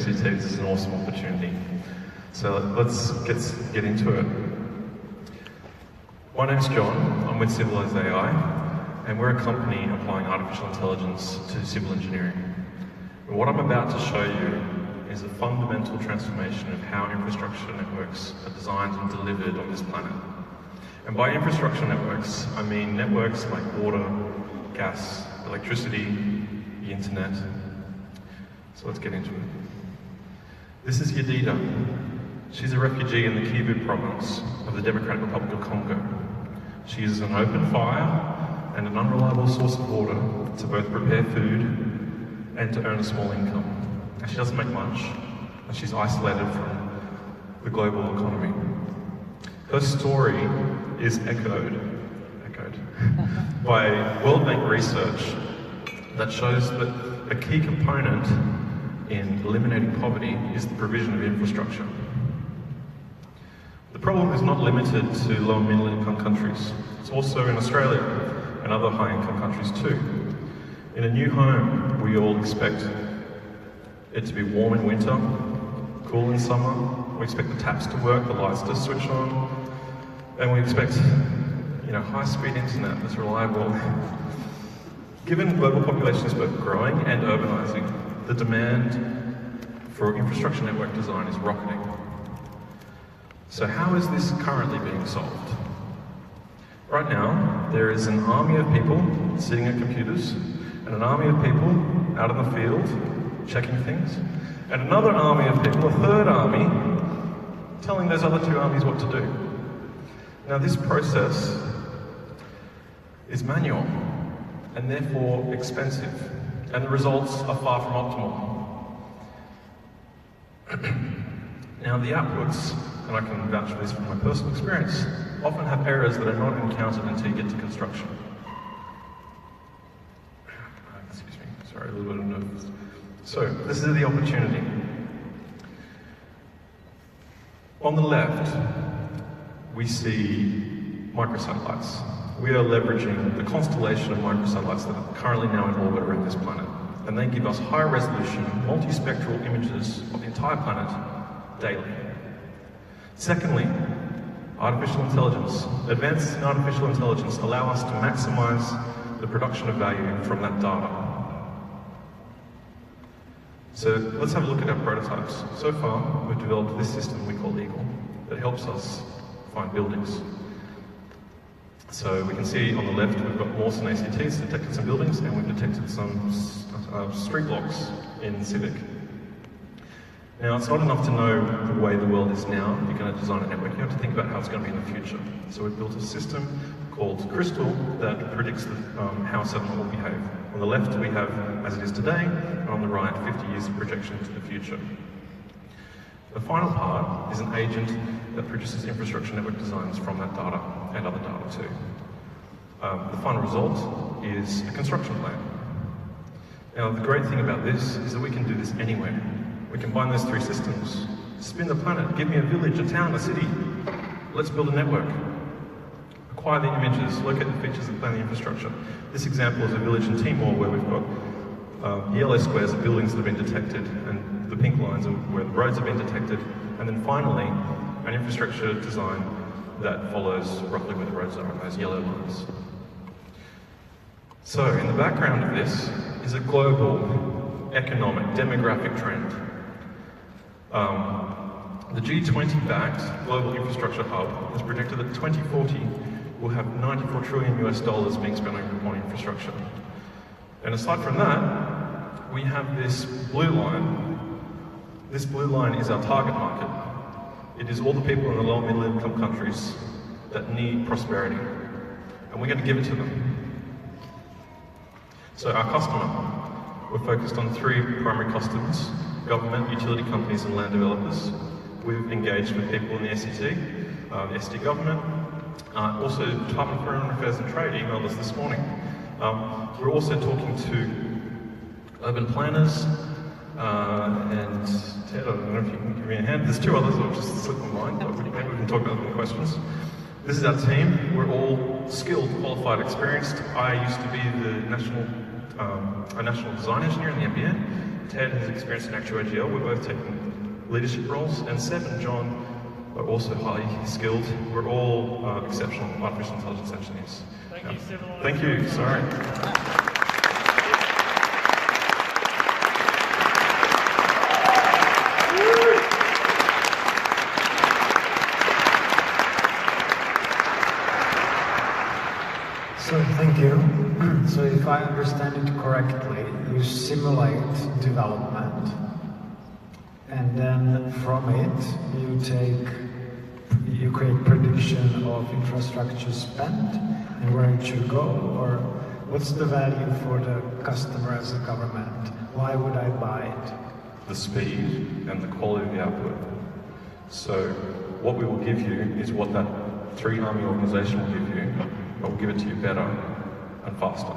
ACT, this is an awesome opportunity. So let's get into it. My name's John, I'm with Civilise.ai, and we're a company applying artificial intelligence to civil engineering. And what I'm about to show you is a fundamental transformation of how infrastructure networks are designed and delivered on this planet. And by infrastructure networks, I mean networks like water, gas, electricity, the internet. So let's get into it. This is Yedida. She's a refugee in the Kivu province of the Democratic Republic of Congo. She uses an open fire and an unreliable source of water to both prepare food and to earn a small income. And she doesn't make much, and she's isolated from the global economy. Her story is echoed by World Bank research that shows that a key component in eliminating poverty is the provision of infrastructure. The problem is not limited to low and middle income countries. It's also in Australia and other high income countries too. In a new home, we all expect it to be warm in winter, cool in summer. We expect the taps to work, the lights to switch on, and we expect, high-speed internet that's reliable. Given global population is both growing and urbanizing, the demand for infrastructure network design is rocketing. So how is this currently being solved? Right now, there is an army of people sitting at computers, and an army of people out in the field checking things, and another army of people, a third army, telling those other two armies what to do. Now this process is manual and therefore expensive, and the results are far from optimal. Now the outputs, and I can vouch for this from my personal experience, often have errors that are not encountered until you get to construction. Excuse me, sorry, a little bit of nerves. So, this is the opportunity. On the left, we see microsatellites. We are leveraging the constellation of microsatellites that are currently now in orbit around this planet. And they give us high-resolution, multispectral images of the entire planet daily. Secondly, artificial intelligence. Advances in artificial intelligence allow us to maximize the production of value from that data. So let's have a look at our prototypes. So far, we've developed this system we call Eagle that helps us find buildings. So we can see on the left we've got Mawson ACTs detected some buildings, and we've detected some street blocks in Civic. Now, it's not enough to know the way the world is now. If you're going to design a network, you have to think about how it's going to be in the future. So we've built a system called Crystal that predicts how a settlement will behave. On the left, we have as it is today, and on the right, 50 years of projection into the future. The final part is an agent that produces infrastructure network designs from that data, and other data too. The final result is a construction plan. Now, the great thing about this is that we can do this anywhere. We combine those three systems, spin the planet, give me a village, a town, a city. Let's build a network. Acquire the images, locate the features and plan the infrastructure. This example is a village in Timor where we've got yellow squares of buildings that have been detected, and the pink lines are where the roads have been detected, and then finally, an infrastructure design that follows roughly where the roads are on those yellow lines. So, in the background of this is a global economic, demographic trend. The G20-backed Global Infrastructure Hub has predicted that 2040 will have $94 trillion US being spent on infrastructure. And aside from that, we have this blue line. This blue line is our target market. It is all the people in the low and middle income countries that need prosperity. And we're going to give it to them. So our customer, we're focused on three primary customers: government, utility companies, and land developers. We've engaged with people in the SET, the ST government. Also, the Department of Foreign Affairs and Trade emailed us this morning. We're also talking to urban planners, and Ted, I don't know if you can give me a hand. There's two others that have just slipped my mind, but maybe we can talk about them in questions. This is our team. We're all skilled, qualified, experienced. I used to be the National a national design engineer in the MBA. Ted has experience in ActAGL. We're both taking leadership roles. And Seb and John are also highly skilled. We're all exceptional artificial intelligence engineers. Thank you, Civil. Thank you. Sorry. So thank you. So if I understand it correctly, you simulate development, and then from it you create prediction of infrastructure spent and where it should go, or what's the value for the customer as a government? Why would I buy it? The speed and the quality of the output. So what we will give you is what that three-army organisation will give you, but we'll give it to you better and faster.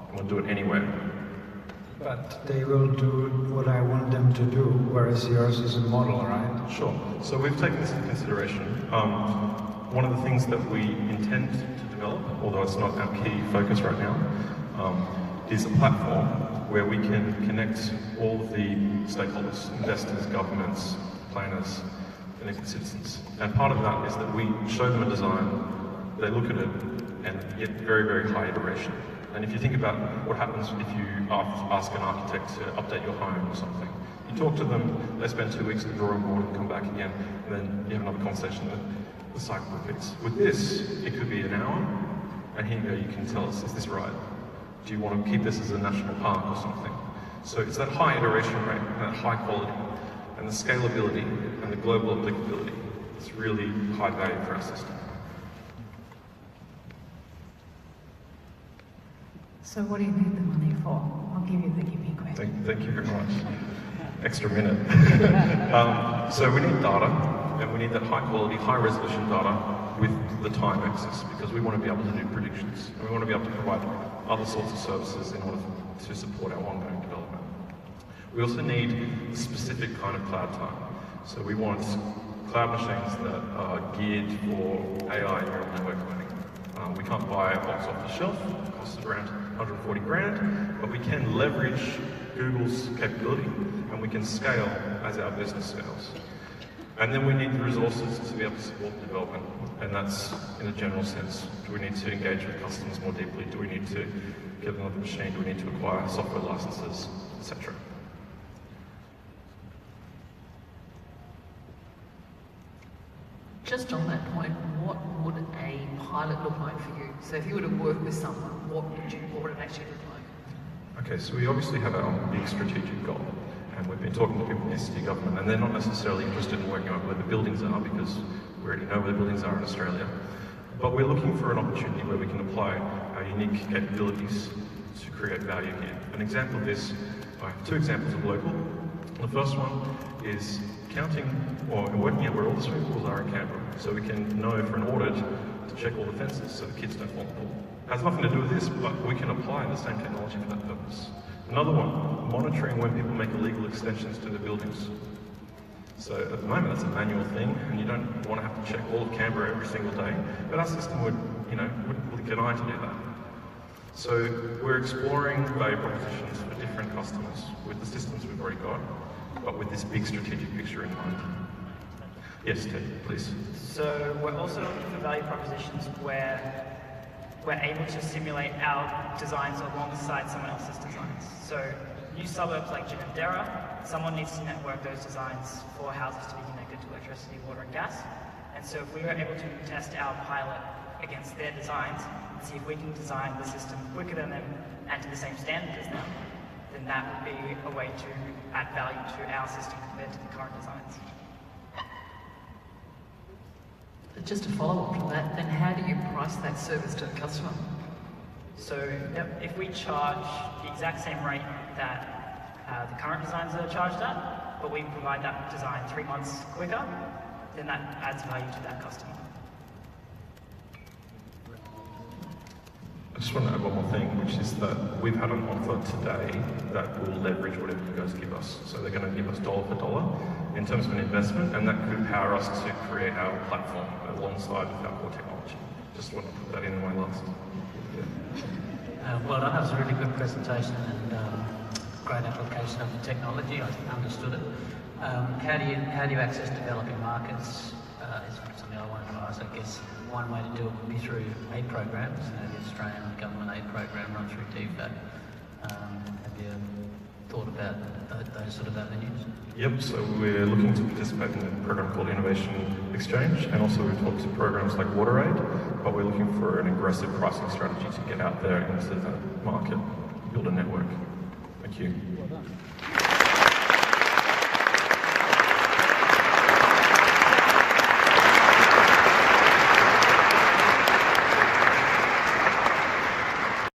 And we'll do it anywhere. But they will do what I want them to do, whereas yours is a model, right? Sure. So we've taken this into consideration. One of the things that we intend to develop, although it's not our key focus right now, is a platform where we can connect all of the stakeholders, investors, governments, planners, connected citizens. And part of that is that we show them a design, they look at it, and get very, very high iteration. And if you think about what happens if you ask an architect to update your home or something, you talk to them, they spend 2 weeks at the drawing board and come back again, and then you have another conversation that the cycle repeats. With this, it could be an hour, and here you go, you can tell us, is this right? Do you want to keep this as a national park or something? So it's that high iteration rate, and that high quality, and the scalability, and the global applicability. It's really high value for our system. So what do you need the money for? I'll give you the gimme question. Thank you very much. Extra minute. So we need data, and we need that high quality, high resolution data with the time access, because we want to be able to do predictions, and we want to be able to provide other sorts of services in order to support our ongoing development. We also need a specific kind of cloud time. So we want cloud machines that are geared for AI neural network learning. We can't buy a box off the shelf, it costs around 140 grand, but we can leverage Google's capability and we can scale as our business scales. And then we need the resources to be able to support the development, and that's in a general sense. Do we need to engage with customers more deeply? Do we need to get another machine? Do we need to acquire software licenses, etc.? Just on that point, what would a pilot look like for you? So if you were to work with someone, what would it actually look like? Okay, so we obviously have our big strategic goal, and we've been talking to people in the city government, and they're not necessarily interested in working out where the buildings are, because we already know where the buildings are in Australia. But we're looking for an opportunity where we can apply our unique capabilities to create value here. An example of this, I have two examples of local. The first one is counting or working out where all the swimming pools are in Canberra, so we can know for an audit to check all the fences so the kids don't fall in the pool. It has nothing to do with this, but we can apply the same technology for that purpose. Another one, monitoring when people make illegal extensions to their buildings. So at the moment that's a manual thing, and you don't want to have to check all of Canberra every single day, but our system would blink an eye to do that. So we're exploring value propositions for different customers with the systems we've already got, but with this big strategic picture in mind. Yes, Ted, please. So we're also looking for value propositions where we're able to simulate our designs alongside someone else's designs. So new suburbs like Ginninderra, someone needs to network those designs for houses to be connected to electricity, water and gas. And so if we were able to test our pilot against their designs and see if we can design the system quicker than them and to the same standard as them, then that would be a way to add value to our system compared to the current designs. Just to follow up from that, then how do you price that service to the customer? So if we charge the exact same rate that the current designs are charged at, but we provide that design 3 months quicker, then that adds value to that customer. I just want to add one more thing, which is that we've had an offer today that will leverage whatever you guys give us. So they're going to give us dollar for dollar in terms of an investment, and that could empower us to create our platform alongside with our core technology. Just want to put that in my last. Yeah. Well done. That was a really good presentation and great application of the technology. I understood it. How do you access developing markets? Is something I wanted to ask. I guess one way to do it would be through aid programs. The Australian government aid program run through DFAT. Have you thought about those sort of avenues? Yep, so we're looking to participate in a program called InnovationACT, and also we've talked to programs like WaterAid, but we're looking for an aggressive pricing strategy to get out there into the market, build a network. Thank you. Well done.